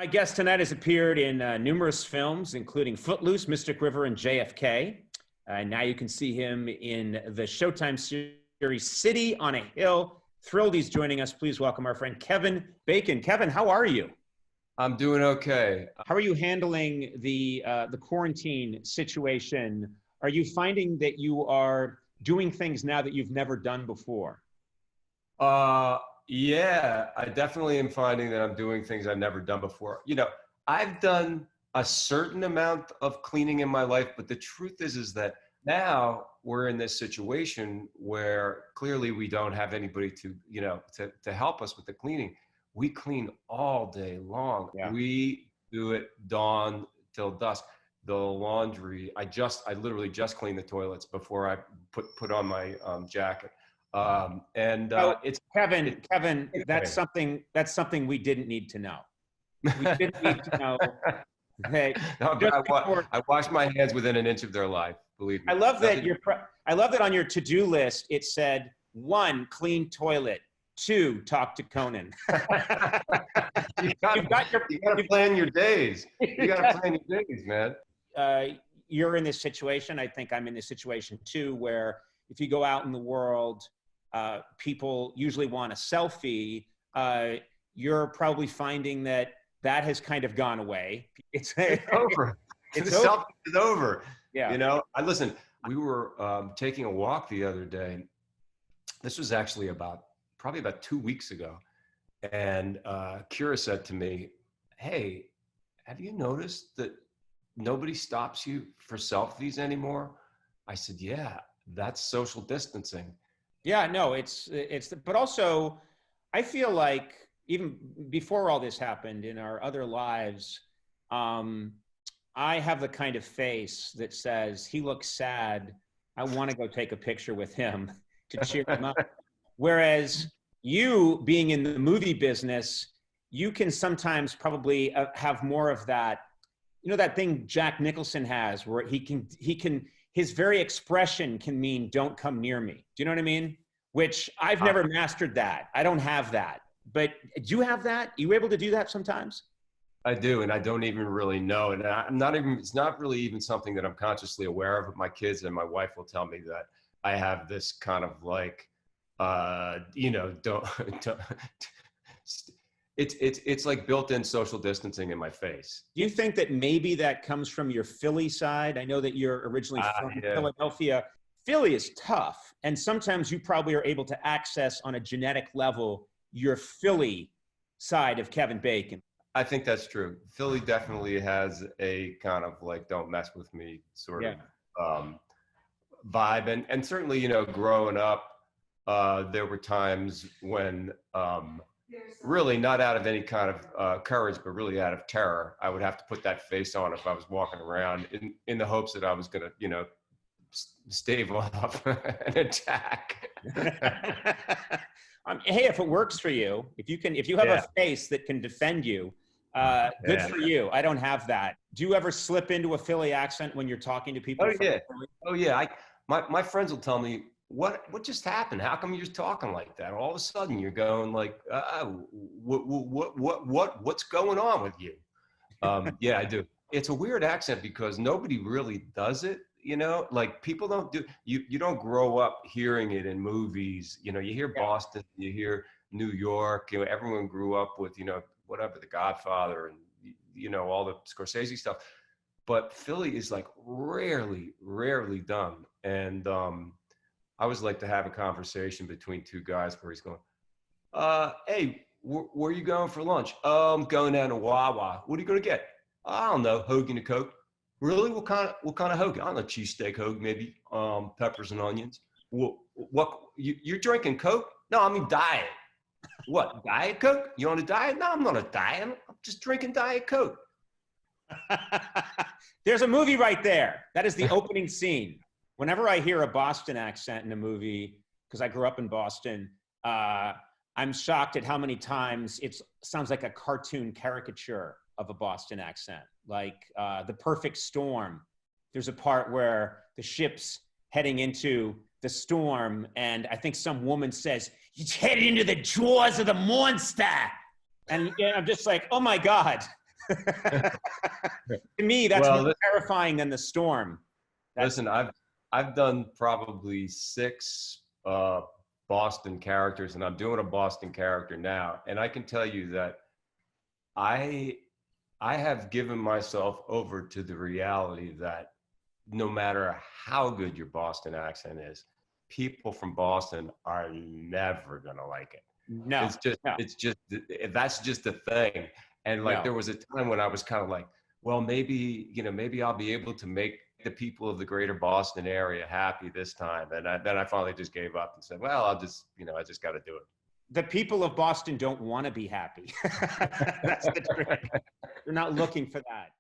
My guest tonight has appeared in numerous films, including Footloose, Mystic River, and JFK. Now you can see him in the Showtime series City on a Hill. Thrilled he's joining us. Please welcome our friend Kevin Bacon. Kevin, how are you? I'm doing okay. How are you handling the quarantine situation? Are you finding that you are doing things now that you've never done before? Yeah, I definitely am finding that I'm doing things I've never done before. You know, I've done a certain amount of cleaning in my life, but the truth is that now we're in this situation where clearly we don't have anybody to, to help us with the cleaning. We clean all day long. Yeah. We do it dawn till dusk. The laundry, I literally just cleaned the toilets before I put on my jacket. It's Kevin, that's something we didn't need to know. We didn't need to know. Hey, no, I wash my hands within an inch of their life. Believe me. I love that on your to-do list it said 1, clean toilet, 2, talk to Conan. You gotta plan your days. You gotta plan your days, man. You're in this situation. I think I'm in this situation too, where if you go out in the world, people usually want a selfie. You're probably finding that has kind of gone away. It's over. It's the selfie is over. Yeah. You know, listen, we were taking a walk the other day. This was actually probably about 2 weeks ago. And Kira said to me, "Hey, have you noticed that nobody stops you for selfies anymore?" I said, "Yeah, that's social distancing." Yeah, no, but also I feel like even before all this happened in our other lives, I have the kind of face that says, he looks sad, I want to go take a picture with him to cheer him up. Whereas you, being in the movie business, you can sometimes probably have more of that, that thing Jack Nicholson has where his very expression can mean don't come near me. Do you know what I mean? Which I've never mastered that. I don't have that. But do you have that? Are you able to do that sometimes? I do, and I don't even really know. And it's not really even something that I'm consciously aware of. My kids and my wife will tell me that I have this kind of like, it's like built-in social distancing in my face. Do you think that maybe that comes from your Philly side? I know that you're originally from Philadelphia. Philly is tough, and sometimes you probably are able to access on a genetic level your Philly side of Kevin Bacon. I think that's true. Philly definitely has a kind of like don't mess with me sort of vibe, and certainly growing up, there were times when really not out of any kind of courage, but really out of terror, I would have to put that face on if I was walking around in the hopes that I was going to, stave off an attack. Hey, if it works for you, if you have a face that can defend you, good for you. I don't have that. Do you ever slip into a Philly accent when you're talking to people? Oh yeah. My friends will tell me, what just happened? How come you're talking like that? All of a sudden you're going like, what's going on with you? Yeah, I do. It's a weird accent because nobody really does it. Like people don't do, you don't grow up hearing it in movies. You hear Boston, you hear New York, everyone grew up with, whatever, The Godfather and, all the Scorsese stuff. But Philly is like rarely done. And I always like to have a conversation between two guys where he's going, hey, where are you going for lunch? I'm going down to Wawa. What are you going to get? I don't know, hoagie and Coke. Really? What kind of hoagie? I don't know, cheesesteak hoagie, maybe, peppers and onions. What you're drinking Coke? No, I mean diet. What, Diet Coke? You on a diet? No, I'm not a diet. I'm just drinking Diet Coke. There's a movie right there. That is the opening scene. Whenever I hear a Boston accent in a movie, because I grew up in Boston, I'm shocked at how many times it sounds like a cartoon caricature of a Boston accent. Like The Perfect Storm. There's a part where the ship's heading into the storm, and I think some woman says, "It's headed into the jaws of the monster." And I'm just like, oh my God. To me, that's Well, more terrifying than the storm. Listen, I've done probably 6 Boston characters, and I'm doing a Boston character now, and I can tell you that I have given myself over to the reality that no matter how good your Boston accent is, people from Boston are never gonna like it. No, It's just that's just the thing. And like there was a time when I was kind of like, well, maybe I'll be able to make the people of the greater Boston area happy this time. And then I finally just gave up and said, well, I just got to do it. The people of Boston don't want to be happy. That's the trick. They're not looking for that.